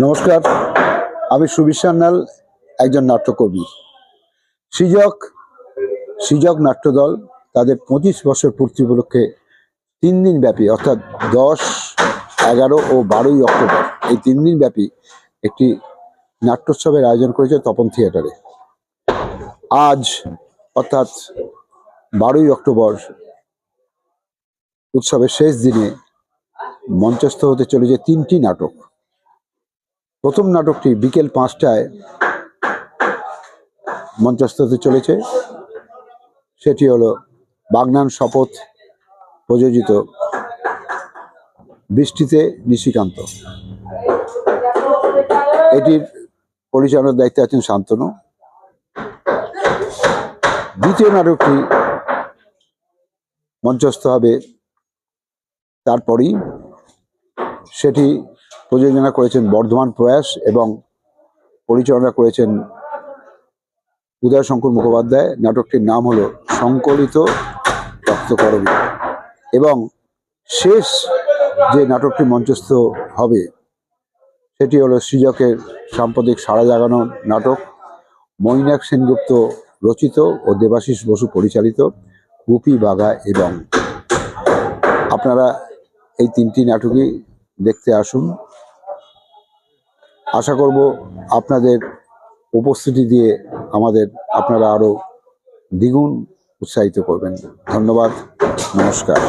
নমস্কার, আমি সুবীর সান্যাল, একজন নাট্যকর্মী। সৃজক নাট্যদল তাদের 25 বছর পূর্তি উপলক্ষে 3 দিন ব্যাপী অর্থাৎ 10, 11 ও 12ই অক্টোবর এই 3 দিন ব্যাপী একটি নাট্যোৎসবের আয়োজন করেছে তপন থিয়েটারে। আজ অর্থাৎ 12ই অক্টোবর উৎসবের শেষ দিনে মঞ্চস্থ হতে চলেছে 3টি নাটক। প্রথম নাটকটি বিকেল 5টায় মঞ্চস্থ হতে চলেছে, সেটি হলো বাগনান শপথ প্রযোজিত বৃষ্টিতে নিশিকান্ত। এটির পরিচালনার দায়িত্বে আছেন শান্তনু। দ্বিতীয় নাটকটি মঞ্চস্থ হবে তারপরই, সেটি প্রযোজনা করেছেন বর্ধমান প্রয়াস এবং পরিচালনা করেছেন উদয়শঙ্কর মুখোপাধ্যায়। নাটকটির নাম হলো সংকলিত রক্তকরবী। এবং শেষ যে নাটকটি মঞ্চস্থ হবে সেটি হলো সৃজকের সাম্প্রতিক সাড়া জাগানো নাটক, মৈনাক সেনগুপ্ত রচিত ও দেবাশিস বসু পরিচালিত গুপি বাঘা এবং। আপনারা এই 3টি নাটকই দেখতে আসুন। আশা করব আপনাদের উপস্থিতি দিয়ে আপনারা আরো দ্বিগুণ উৎসাহিত করবেন। ধন্যবাদ, নমস্কার।